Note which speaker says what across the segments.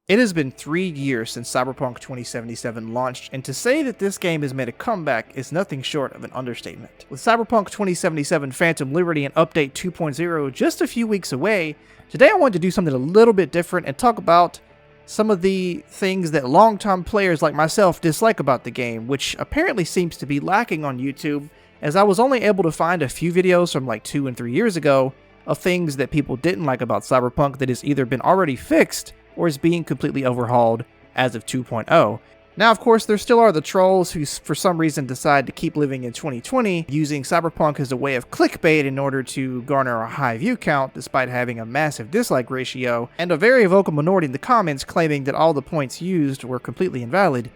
Speaker 1: It has been 3 years since Cyberpunk 2077 launched, and to say that this game has made a comeback is nothing short of an understatement. With Cyberpunk 2077 Phantom Liberty and Update 2.0 just a few weeks away, today I wanted to do something a little bit different and talk about some of the things that longtime players like myself dislike about the game, which apparently seems to be lacking on YouTube, as I was only able to find a few videos from like 2 and 3 years ago of things that people didn't like about Cyberpunk that has either been already fixed or is being completely overhauled as of 2.0. Now, of course, there still are the trolls who for some reason decide to keep living in 2020, using Cyberpunk as a way of clickbait in order to garner a high view count despite having a massive dislike ratio, and a very vocal minority in the comments claiming that all the points used were completely invalid.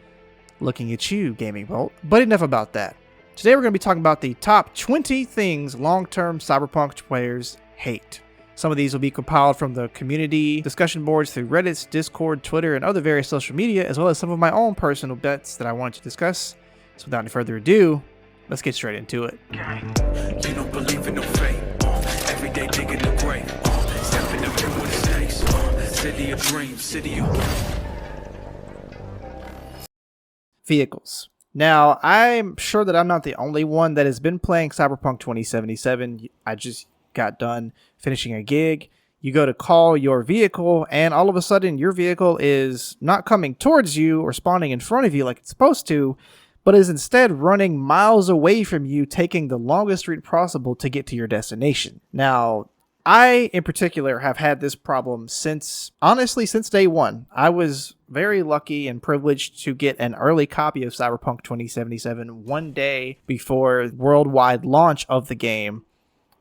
Speaker 1: Looking at you, Gaming Bolt. But enough about that. Today we're going to be talking about the top 20 things long-term Cyberpunk players hate. Some of these will be compiled from the community discussion boards through Reddit, Discord, Twitter, and other various social media, as well as some of my own personal bets that I wanted to discuss. So without any further ado, let's get straight into it.
Speaker 2: You don't believe in no fate. Every day digging the grave. Step in the pit with the snakes. City of dreams, city of...
Speaker 1: Vehicles. Now, I'm sure that I'm not the only one that has been playing Cyberpunk 2077. I just got done finishing a gig. You go to call your vehicle, and all of a sudden your vehicle is not coming towards you or spawning in front of you like it's supposed to, but is instead running miles away from you, taking the longest route possible to get to your destination. Now, I in particular have had this problem since day one. I was very lucky and privileged to get an early copy of Cyberpunk 2077 one day before worldwide launch of the game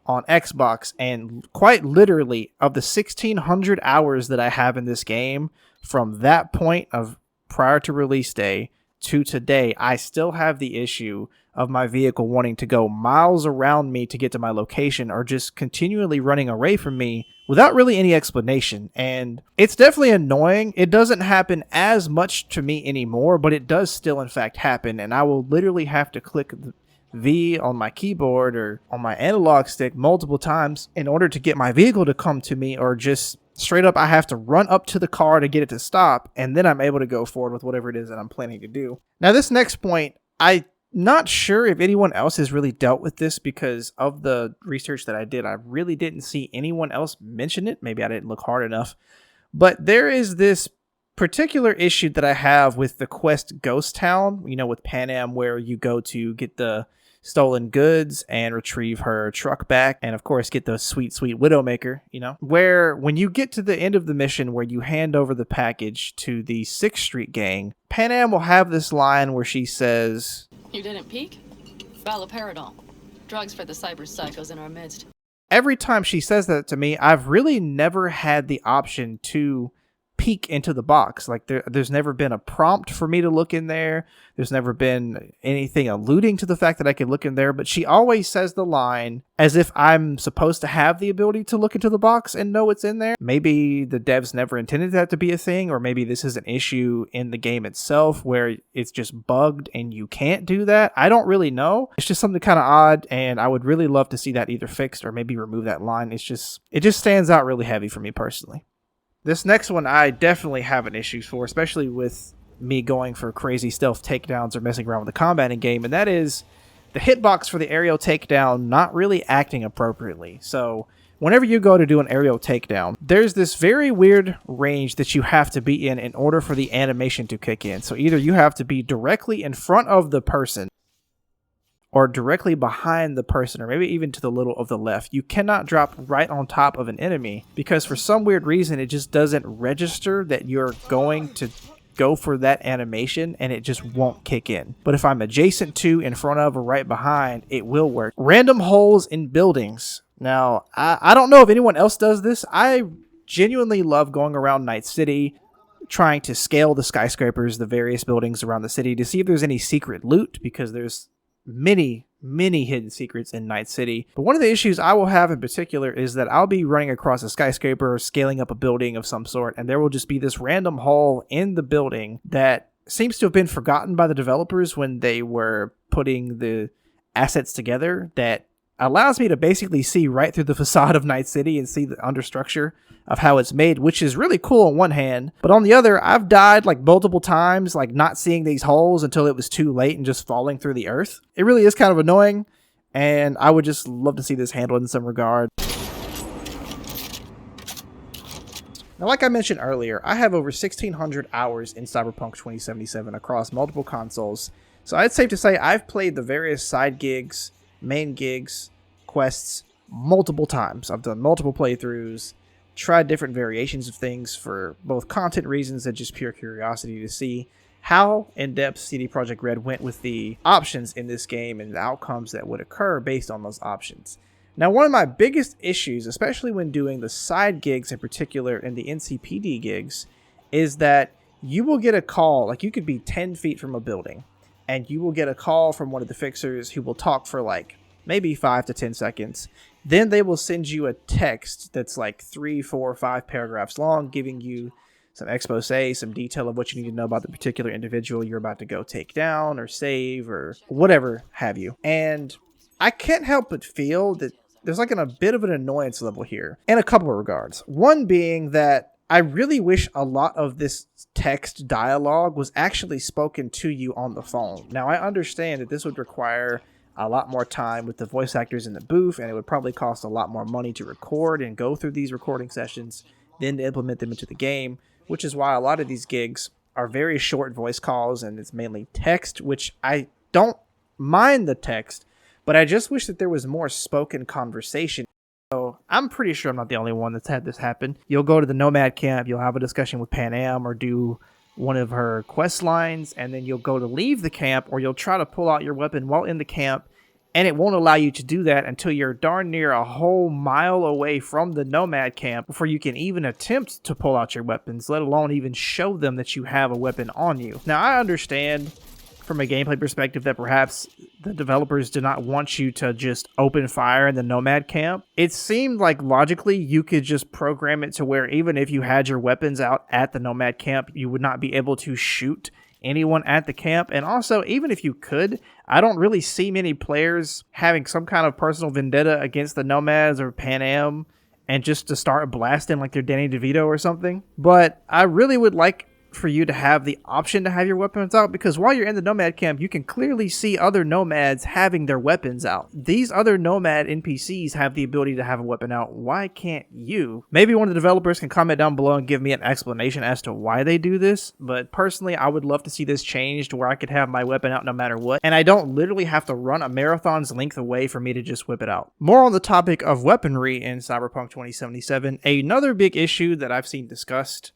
Speaker 1: on Xbox, and quite literally, of the 1,600 hours that I have in this game, from that point of prior to release day to today, I still have the issue of my vehicle wanting to go miles around me to get to my location, or just continually running away from me without really any explanation. And it's definitely annoying. It doesn't happen as much to me anymore, but it does still in fact happen, and I will literally have to click the V on my keyboard or on my analog stick multiple times in order to get my vehicle to come to me, or just straight up I have to run up to the car to get it to stop, and then I'm able to go forward with whatever it is that I'm planning to do. Now, this next point, I'm not sure if anyone else has really dealt with this, because of the research that I did, I really didn't see anyone else mention it. Maybe I didn't look hard enough, but there is this particular issue that I have with the quest Ghost Town, with Panam, where you go to get the stolen goods and retrieve her truck back, and of course get the sweet Widowmaker, where when you get to the end of the mission where you hand over the package to the 6th Street gang, Panam will have this line where she says,
Speaker 3: "You didn't peek? Valoperidol. Drugs for the cyber psychos in our midst."
Speaker 1: Every time she says that to me, I've really never had the option to peek into the box. Like there's never been a prompt for me to look in there. There's never been anything alluding to the fact that I could look in there, but she always says the line as if I'm supposed to have the ability to look into the box and know it's in there. Maybe the devs never intended that to be a thing, or maybe this is an issue in the game itself where it's just bugged and you can't do that. I don't really know. It's just something kind of odd, and I would really love to see that either fixed or maybe remove that line. It just stands out really heavy for me personally. This next one I definitely have an issue for, especially with me going for crazy stealth takedowns or messing around with the combat in game, and that is the hitbox for the aerial takedown not really acting appropriately. So whenever you go to do an aerial takedown, there's this very weird range that you have to be in order for the animation to kick in. So either you have to be directly in front of the person, or directly behind the person, or maybe even to the little of the left. You cannot drop right on top of an enemy, because for some weird reason it just doesn't register that you're going to go for that animation, and it just won't kick in. But if I'm adjacent to, in front of, or right behind, it will work. Random holes in buildings. Now, I don't know if anyone else does this. I genuinely love going around Night City, trying to scale the skyscrapers, the various buildings around the city, to see if there's any secret loot, because there's many hidden secrets in Night City. But one of the issues I will have in particular is that I'll be running across a skyscraper or scaling up a building of some sort, and there will just be this random hole in the building that seems to have been forgotten by the developers when they were putting the assets together, that allows me to basically see right through the facade of Night City and see the understructure of how it's made, which is really cool on one hand. But on the other, I've died like multiple times, like not seeing these holes until it was too late and just falling through the earth. It really is kind of annoying, and I would just love to see this handled in some regard. Now, like I mentioned earlier, I have over 1,600 hours in Cyberpunk 2077 across multiple consoles, so it's safe to say I've played the various side gigs, main gigs, quests multiple times. I've done multiple playthroughs, tried different variations of things for both content reasons and just pure curiosity to see how in-depth CD Projekt Red went with the options in this game and the outcomes that would occur based on those options. Now, one of my biggest issues, especially when doing the side gigs in particular and the NCPD gigs, is that you will get a call, like you could be 10 feet from a building, and you will get a call from one of the fixers who will talk for like maybe 5 to 10 seconds. Then they will send you a text that's like 3, 4, 5 paragraphs long, giving you some expose, some detail of what you need to know about the particular individual you're about to go take down or save or whatever have you. And I can't help but feel that there's like a bit of an annoyance level here in a couple of regards. One being that I really wish a lot of this text dialogue was actually spoken to you on the phone. Now, I understand that this would require a lot more time with the voice actors in the booth, and it would probably cost a lot more money to record and go through these recording sessions, then to implement them into the game, which is why a lot of these gigs are very short voice calls, and it's mainly text, which I don't mind the text, but I just wish that there was more spoken conversation. So I'm pretty sure I'm not the only one that's had this happen. You'll go to the Nomad camp, you'll have a discussion with Panam or do one of her quest lines, and then you'll go to leave the camp, or you'll try to pull out your weapon while in the camp, and it won't allow you to do that until you're darn near a whole mile away from the Nomad camp before you can even attempt to pull out your weapons, let alone even show them that you have a weapon on you. Now, I understand from a gameplay perspective that perhaps the developers did not want you to just open fire in the Nomad camp. It seemed like logically you could just program it to where even if you had your weapons out at the Nomad camp, you would not be able to shoot anyone at the camp. And also, even if you could, I don't really see many players having some kind of personal vendetta against the Nomads or Panam and just to start blasting like they're Danny DeVito or something. But I really would like for you to have the option to have your weapons out, because while you're in the Nomad camp, you can clearly see other Nomads having their weapons out. These other Nomad NPCs have the ability to have a weapon out. Why can't you? Maybe one of the developers can comment down below and give me an explanation as to why they do this, but personally, I would love to see this changed where I could have my weapon out no matter what, and I don't literally have to run a marathon's length away for me to just whip it out. More on the topic of weaponry in Cyberpunk 2077, another big issue that I've seen discussed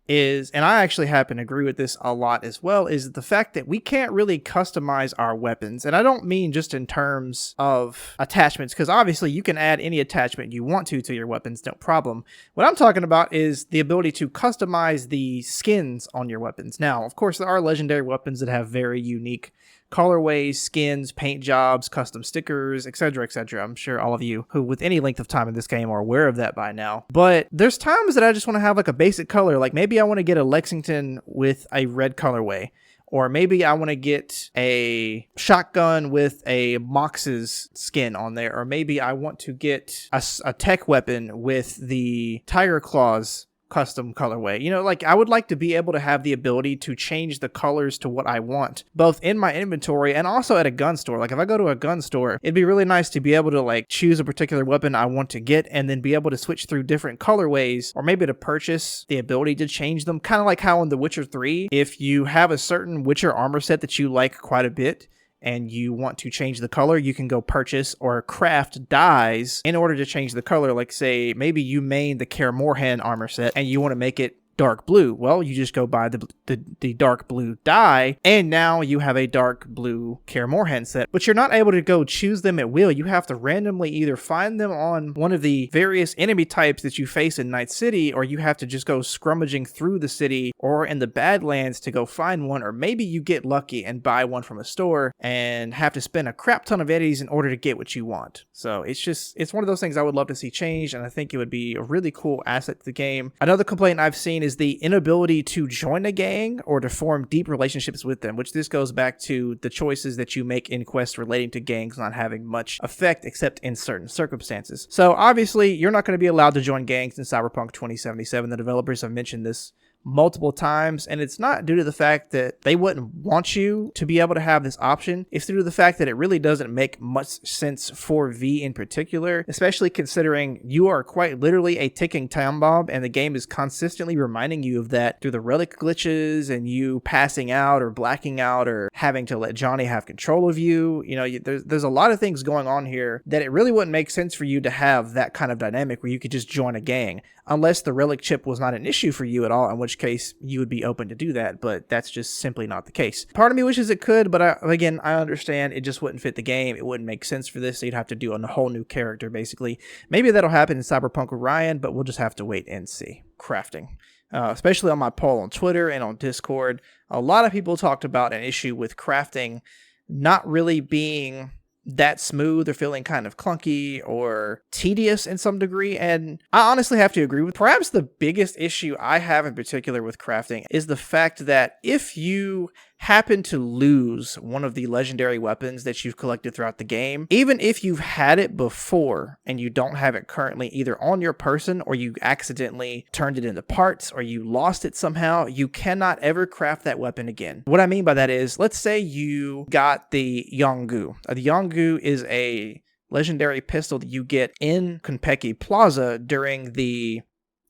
Speaker 1: is, and I actually happen to agree with this a lot as well, is the fact that we can't really customize our weapons. And I don't mean just in terms of attachments, because obviously you can add any attachment you want to your weapons, no problem. What I'm talking about is the ability to customize the skins on your weapons. Now, of course, there are legendary weapons that have very unique colorways, skins, paint jobs, custom stickers, etc., etc. I'm sure all of you who with any length of time in this game are aware of that by now. But there's times that I just want to have like a basic color. Like maybe I want to get a Lexington with a red colorway. Or maybe I want to get a shotgun with a Mox's skin on there. Or maybe I want to get a tech weapon with the Tiger Claws custom colorway. You know, like I would like to be able to have the ability to change the colors to what I want, both in my inventory and also at a gun store. Like if I go to a gun store, it'd be really nice to be able to like choose a particular weapon I want to get and then be able to switch through different colorways, or maybe to purchase the ability to change them. Kind of like how in The Witcher 3, if you have a certain Witcher armor set that you like quite a bit, and you want to change the color, you can go purchase or craft dyes in order to change the color. Like say, maybe you main the Kaer Morhen armor set and you want to make it dark blue. Well, you just go buy the dark blue dye, and now you have a dark blue Kaer Morhen set. But you're not able to go choose them at will. You have to randomly either find them on one of the various enemy types that you face in Night City, or you have to just go scrummaging through the city or in the Badlands to go find one, or maybe you get lucky and buy one from a store and have to spend a crap ton of eddies in order to get what you want. So it's one of those things I would love to see changed, and I think it would be a really cool asset to the game. Another complaint I've seen is the inability to join a gang or to form deep relationships with them, which this goes back to the choices that you make in quests relating to gangs not having much effect except in certain circumstances. So obviously, you're not going to be allowed to join gangs in Cyberpunk 2077. The developers have mentioned this multiple times, and it's not due to the fact that they wouldn't want you to be able to have this option. It's due to the fact that it really doesn't make much sense for V in particular, especially considering you are quite literally a ticking time bomb, and the game is consistently reminding you of that through the relic glitches and you passing out or blacking out or having to let Johnny have control of you. You know, there's a lot of things going on here that it really wouldn't make sense for you to have that kind of dynamic where you could just join a gang, unless the relic chip was not an issue for you at all, in which case you would be open to do that, but that's just simply not the case. Part of me wishes it could, but I understand it just wouldn't fit the game. It wouldn't make sense for this, so you'd have to do a whole new character, basically. Maybe that'll happen in Cyberpunk Orion, but we'll just have to wait and see. Crafting. Especially on my poll on Twitter and on Discord, a lot of people talked about an issue with crafting not really being that smooth or feeling kind of clunky or tedious in some degree, and I honestly have to agree with. Perhaps the biggest issue I have in particular with crafting is the fact that if you happen to lose one of the legendary weapons that you've collected throughout the game, even if you've had it before and you don't have it currently either on your person, or you accidentally turned it into parts, or you lost it somehow, you cannot ever craft that weapon again. What I mean by that is, let's say you got the Yongu. The Yongu is a legendary pistol that you get in Konpeki Plaza during the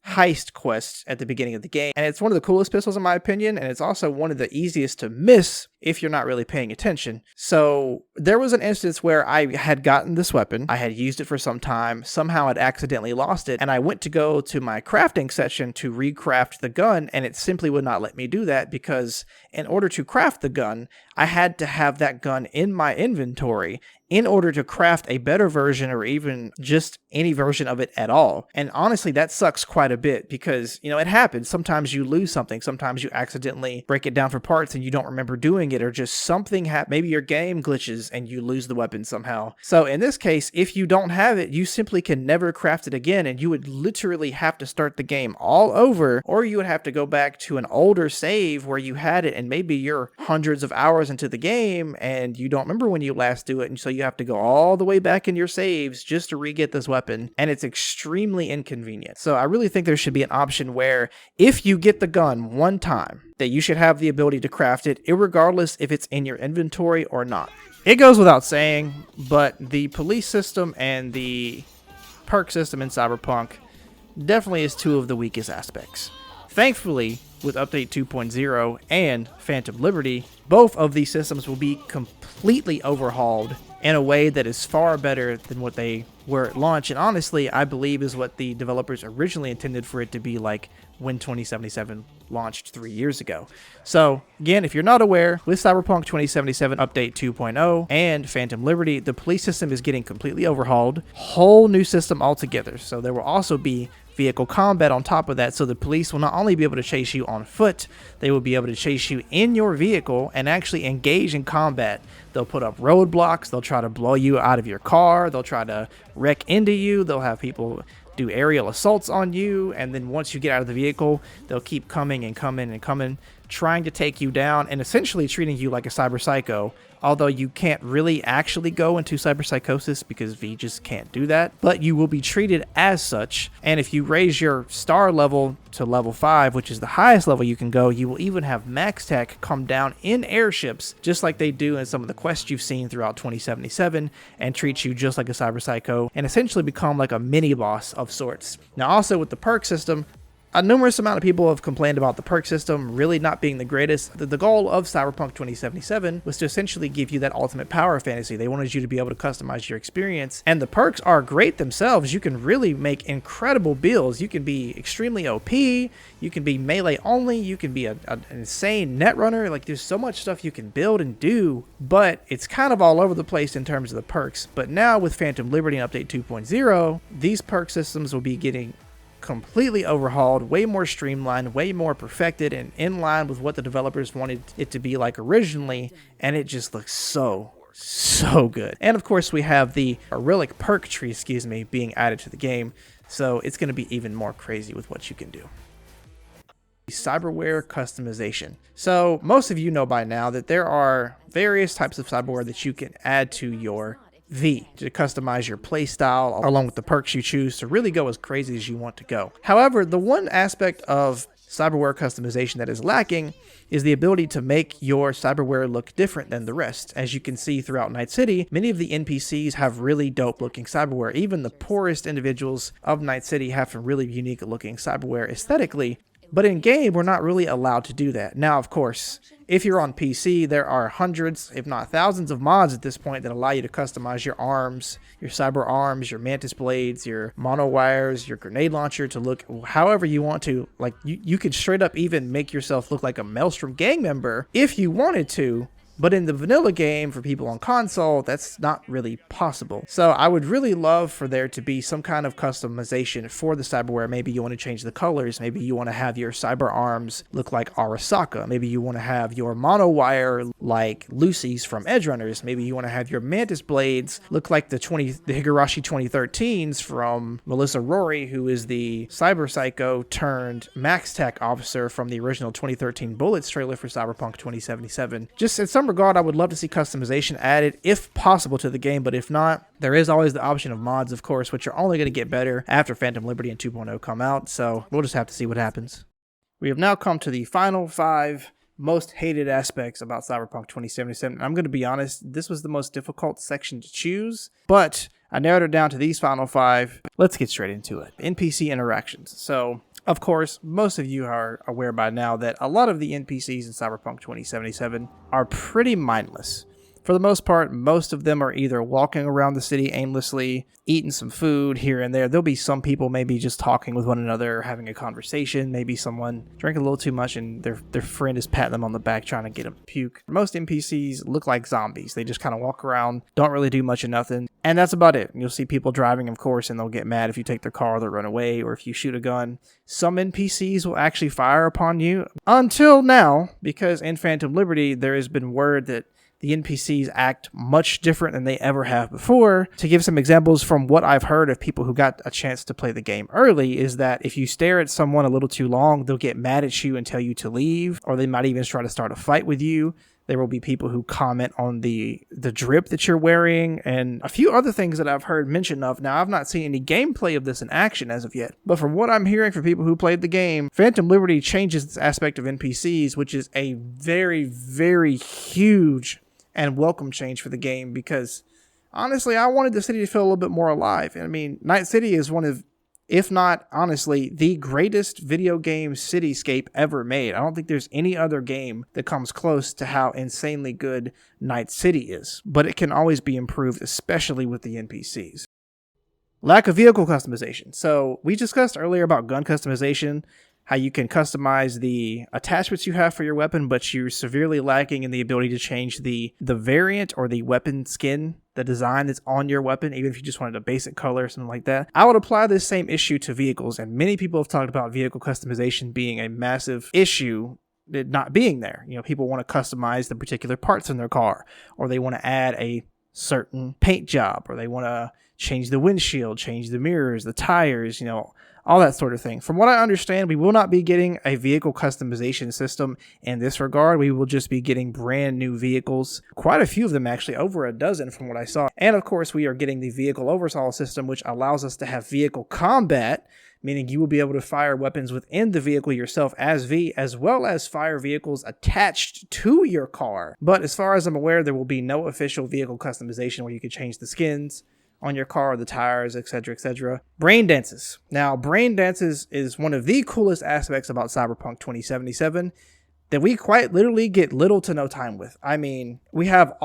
Speaker 1: heist quest at the beginning of the game, and it's one of the coolest pistols in my opinion, and it's also one of the easiest to miss if you're not really paying attention. So there was an instance where I had gotten this weapon, I had used it for some time, somehow I'd accidentally lost it, and I went to go to my crafting section to recraft the gun, and it simply would not let me do that, because in order to craft the gun, I had to have that gun in my inventory in order to craft a better version, or even just any version of it at all. And honestly, that sucks quite a bit, because, you know, it happens. Sometimes you lose something. Sometimes you accidentally break it down for parts and you don't remember doing it, or just something maybe your game glitches and you lose the weapon somehow. So in this case, if you don't have it, you simply can never craft it again, and you would literally have to start the game all over, or you would have to go back to an older save where you had it, and maybe you're hundreds of hours into the game and you don't remember when you last do it, and so you have to go all the way back in your saves just to re-get this weapon, and it's extremely inconvenient. So I really think there should be an option where if you get the gun one time, that you should have the ability to craft it, irregardless if it's in your inventory or not. It goes without saying, but the police system and the perk system in Cyberpunk definitely is two of the weakest aspects. Thankfully, with Update 2.0 and Phantom Liberty, both of these systems will be completely overhauled in a way that is far better than what they were at launch, and honestly, I believe is what the developers originally intended for it to be like when 2077 launched 3 years ago. So again, if you're not aware, with Cyberpunk 2077 Update 2.0 and Phantom Liberty, the police system is getting completely overhauled, whole new system altogether. So there will also be vehicle combat on top of that, so the police will not only be able to chase you on foot, they will be able to chase you in your vehicle and actually engage in combat. They'll put up roadblocks, they'll try to blow you out of your car, they'll try to wreck into you, they'll have people do aerial assaults on you, and then once you get out of the vehicle, they'll keep coming and coming and coming, trying to take you down and essentially treating you like a cyber psycho, although you can't really actually go into cyberpsychosis because V just can't do that, but you will be treated as such. And if you raise your star level to level 5, which is the highest level you can go, you will even have max tech come down in airships, just like they do in some of the quests you've seen throughout 2077, and treat you just like a cyber psycho, and essentially become like a mini boss of sorts. Now also with the perk system, a numerous amount of people have complained about the perk system really not being the greatest. The goal of Cyberpunk 2077 was to essentially give you that ultimate power fantasy. They wanted you to be able to customize your experience, and the perks are great themselves. You can really make incredible builds. You can be extremely OP, you can be melee only, you can be an insane netrunner. Like, there's so much stuff you can build and do, but it's kind of all over the place in terms of the perks. But now with Phantom Liberty and Update 2.0, these perk systems will be getting completely overhauled, way more streamlined, way more perfected, and in line with what the developers wanted it to be like originally, and it just looks so good. And of course we have the relic perk tree, being added to the game, so it's going to be even more crazy with what you can do. cyberware customization. So most of you know by now that there are various types of cyberware that you can add to your V to customize your playstyle along with the perks you choose to really go as crazy as you want to go. However, the one aspect of cyberware customization that is lacking is the ability to make your cyberware look different than the rest. As you can see throughout Night City, many of the NPCs have really dope looking cyberware. Even the poorest individuals of Night City have some really unique looking cyberware aesthetically. But in game, we're not really allowed to do that. Now, of course, if you're on PC, there are hundreds, if not thousands of mods at this point that allow you to customize your arms, your cyber arms, your mantis blades, your mono wires, your grenade launcher to look however you want to. Like, you could straight up even make yourself look like a Maelstrom gang member if you wanted to. But in the vanilla game, for people on console, that's not really possible. So I would really love for there to be some kind of customization for the cyberware. Maybe you want to change the colors. Maybe you want to have your cyber arms look like Arasaka. Maybe you want to have your mono wire like Lucy's from Edge Runners. Maybe you want to have your mantis blades look like the Higurashi 2013s from Melissa Rory, who is the cyber psycho turned max tech officer from the original 2013 Bullets trailer for Cyberpunk 2077. Just in some regard, I would love to see customization added if possible to the game, but if not, there is always the option of mods, of course, which are only going to get better after Phantom Liberty and 2.0 come out, so we'll just have to see what happens. We have now come to the final 5 most hated aspects about Cyberpunk 2077. I'm going to be honest, this was the most difficult section to choose, but I narrowed it down to these final 5. Let's get straight into it. NPC interactions. So, of course, most of you are aware by now that a lot of the NPCs in Cyberpunk 2077 are pretty mindless. For the most part, most of them are either walking around the city aimlessly, eating some food here and there. There'll be some people maybe just talking with one another, having a conversation. Maybe someone drank a little too much and their friend is patting them on the back trying to get them to puke. Most NPCs look like zombies. They just kind of walk around, don't really do much of nothing. And that's about it. You'll see people driving, of course, and they'll get mad if you take their car, they'll run away, or if you shoot a gun. Some NPCs will actually fire upon you. Until now, because in Phantom Liberty, there has been word that the NPCs act much different than they ever have before. To give some examples from what I've heard of people who got a chance to play the game early is that if you stare at someone a little too long, they'll get mad at you and tell you to leave, or they might even try to start a fight with you. There will be people who comment on the drip that you're wearing and a few other things that I've heard mention of. Now, I've not seen any gameplay of this in action as of yet, but from what I'm hearing from people who played the game, Phantom Liberty changes this aspect of NPCs, which is a very, very huge and welcome change for the game, because honestly, I wanted the city to feel a little bit more alive. I mean, Night City is one of, if not honestly, the greatest video game cityscape ever made. I don't think there's any other game that comes close to how insanely good Night City is, but it can always be improved, especially with the NPCs. Lack of vehicle customization. So we discussed earlier about gun customization, how you can customize the attachments you have for your weapon, but you're severely lacking in the ability to change the variant or the weapon skin, the design that's on your weapon, even if you just wanted a basic color or something like that. I would apply this same issue to vehicles, and many people have talked about vehicle customization being a massive issue, it not being there. You know, people want to customize the particular parts in their car, or they want to add a certain paint job, or they want to change the windshield, change the mirrors, the tires, you know, all that sort of thing. From what I understand, we will not be getting a vehicle customization system in this regard. We will just be getting brand new vehicles. Quite a few of them, actually, over a dozen from what I saw. And of course, we are getting the vehicle overhaul system, which allows us to have vehicle combat, meaning you will be able to fire weapons within the vehicle yourself as V, as well as fire vehicles attached to your car. But as far as I'm aware, there will be no official vehicle customization where you can change the skins on your car, the tires, etc., etc. Brain dances. Now, brain dances is one of the coolest aspects about Cyberpunk 2077 that we quite literally get little to no time with. I mean, we have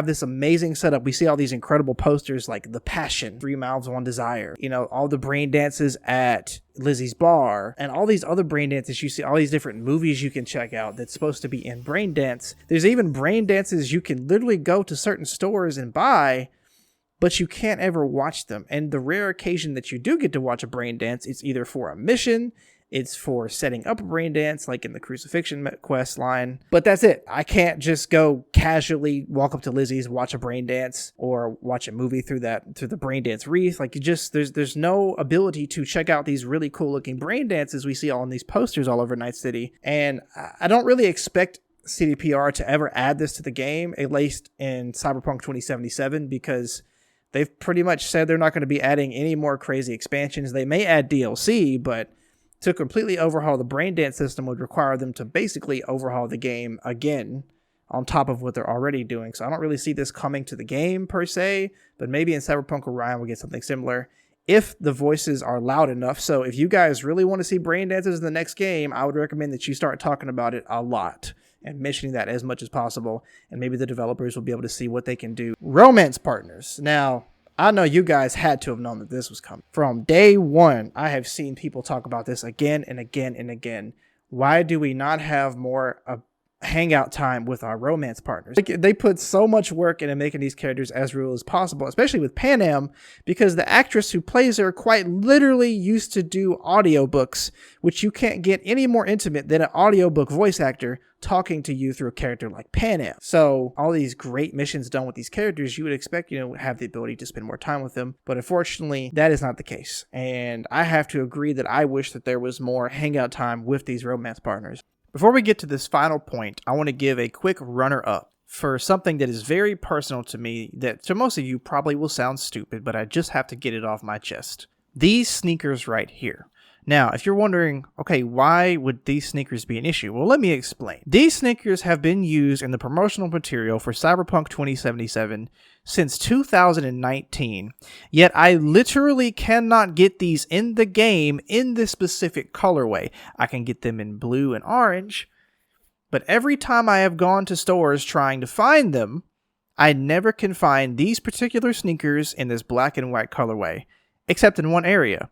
Speaker 1: this amazing setup. We see all these incredible posters like The Passion, 3 Mouths, 1 Desire, you know, all the brain dances at Lizzie's Bar, and all these other brain dances you see, all these different movies you can check out that's supposed to be in brain dance. There's even brain dances you can literally go to certain stores and buy, but you can't ever watch them. And the rare occasion that you do get to watch a brain dance, it's either for a mission, It's for setting up a brain dance, like in the crucifixion quest line. But that's it. I can't just go casually walk up to Lizzie's, watch a brain dance, or watch a movie through the brain dance wreath. Like, there's no ability to check out these really cool looking brain dances we see all in these posters all over Night City. And I don't really expect CDPR to ever add this to the game, at least in Cyberpunk 2077, because they've pretty much said they're not going to be adding any more crazy expansions. They may add DLC, but to completely overhaul the brain dance system would require them to basically overhaul the game again on top of what they're already doing. So I don't really see this coming to the game per se, but maybe in Cyberpunk Orion we'll get something similar if the voices are loud enough. So if you guys really want to see brain dances in the next game, I would recommend that you start talking about it a lot and mentioning that as much as possible, and maybe the developers will be able to see what they can do. Romance partners. Now, I know you guys had to have known that this was coming. From day one, I have seen people talk about this again and again and again. Why do we not have more hangout time with our romance partners? They put so much work into making these characters as real as possible, especially with Panam, because the actress who plays her quite literally used to do audiobooks, which you can't get any more intimate than an audiobook voice actor talking to you through a character like Panam. So all these great missions done with these characters, you would expect, have the ability to spend more time with them. But unfortunately, that is not the case. And I have to agree that I wish that there was more hangout time with these romance partners. Before we get to this final point, I want to give a quick runner-up for something that is very personal to me that to most of you probably will sound stupid, but I just have to get it off my chest. These sneakers right here. Now, if you're wondering, okay, why would these sneakers be an issue? Well, let me explain. These sneakers have been used in the promotional material for Cyberpunk 2077 since 2019, yet I literally cannot get these in the game in this specific colorway. I can get them in blue and orange, but every time I have gone to stores trying to find them, I never can find these particular sneakers in this black and white colorway, except in one area.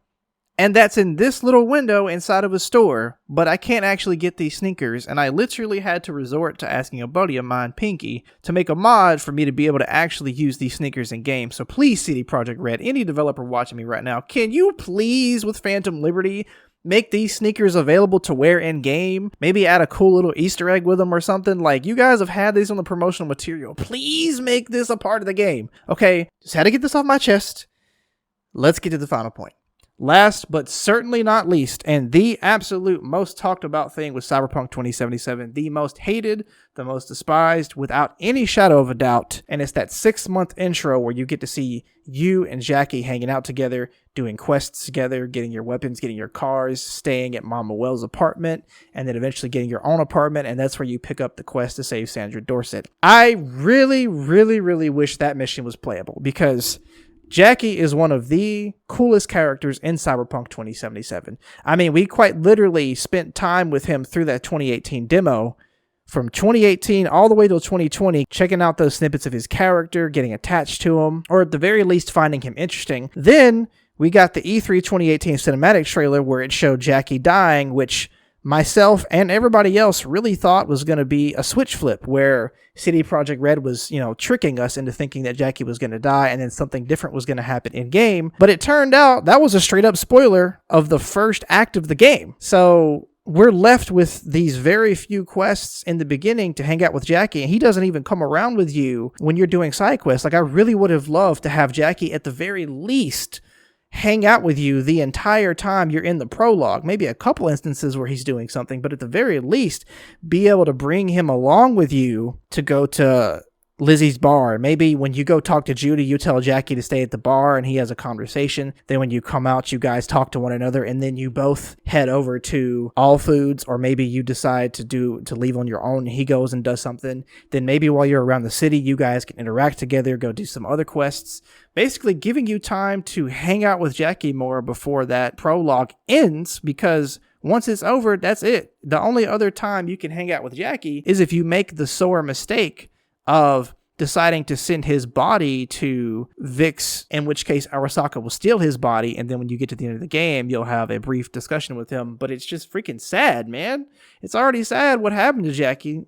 Speaker 1: And that's in this little window inside of a store, but I can't actually get these sneakers, and I literally had to resort to asking a buddy of mine, Pinky, to make a mod for me to be able to actually use these sneakers in game. So please, CD Projekt Red, any developer watching me right now, can you please, with Phantom Liberty, make these sneakers available to wear in game? Maybe add a cool little Easter egg with them or something. Like, you guys have had these on the promotional material. Please make this a part of the game. Okay, just had to get this off my chest. Let's get to the final point. Last but certainly not least, and the absolute most talked about thing with Cyberpunk 2077, the most hated, the most despised, without any shadow of a doubt, and it's that 6-month intro where you get to see you and Jackie hanging out together, doing quests together, getting your weapons, getting your cars, staying at Mama Wells' apartment, and then eventually getting your own apartment, and that's where you pick up the quest to save Sandra Dorset. I really, really, really wish that mission was playable, because Jackie is one of the coolest characters in Cyberpunk 2077. I mean, we quite literally spent time with him through that 2018 demo, from 2018 all the way till 2020, checking out those snippets of his character, getting attached to him, or at the very least finding him interesting. Then we got the E3 2018 cinematic trailer where it showed Jackie dying, which myself and everybody else really thought was going to be a switch flip where CD Projekt Red was, tricking us into thinking that Jackie was going to die and then something different was going to happen in game. But it turned out that was a straight up spoiler of the first act of the game. So we're left with these very few quests in the beginning to hang out with Jackie, and he doesn't even come around with you when you're doing side quests. Like, I really would have loved to have Jackie at the very least hang out with you the entire time you're in the prologue. Maybe a couple instances where he's doing something, but at the very least, be able to bring him along with you to go to Lizzie's bar. Maybe when you go talk to Judy, you tell Jackie to stay at the bar and he has a conversation. Then when you come out, you guys talk to one another, and then you both head over to All Foods, or maybe you decide to leave on your own and he goes and does something. Then maybe while you're around the city, you guys can interact together, go do some other quests. Basically giving you time to hang out with Jackie more before that prologue ends, because once it's over, that's it. The only other time you can hang out with Jackie is if you make the sore mistake of deciding to send his body to Vix, in which case Arasaka will steal his body, and then when you get to the end of the game, you'll have a brief discussion with him. But it's just freaking sad, man. It's already sad what happened to Jackie.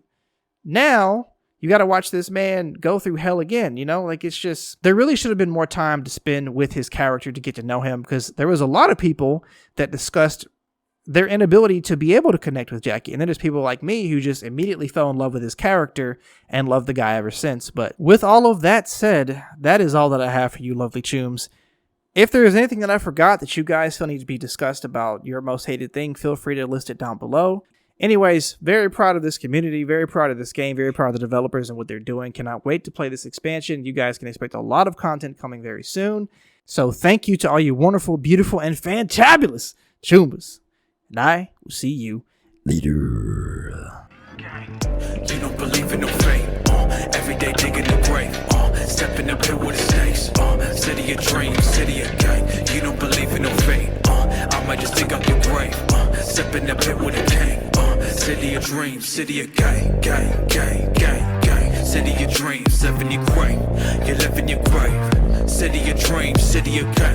Speaker 1: Now you got to watch this man go through hell again, it's just, there really should have been more time to spend with his character to get to know him, because there was a lot of people that discussed their inability to be able to connect with Jackie. And then there's people like me who just immediately fell in love with his character and loved the guy ever since. But with all of that said, that is all that I have for you lovely chooms. If there is anything that I forgot that you guys feel need to be discussed about your most hated thing, feel free to list it down below. Anyways, very proud of this community, very proud of this game, very proud of the developers and what they're doing. Cannot wait to play this expansion. You guys can expect a lot of content coming very soon. So thank you to all you wonderful, beautiful, and fantabulous Choombas. And I will see you later.
Speaker 2: You don't believe in no fate. Every day digging the grave. Step in the pit with the snakes. City of dreams, city of gang. You don't believe in no fate. I might just dig up your grave. Step in the pit with a gang. City of dreams, city of gang, gang, gang, gang, gang. City of dreams, live in your grave. You live in your grave. City of dreams, city of gang.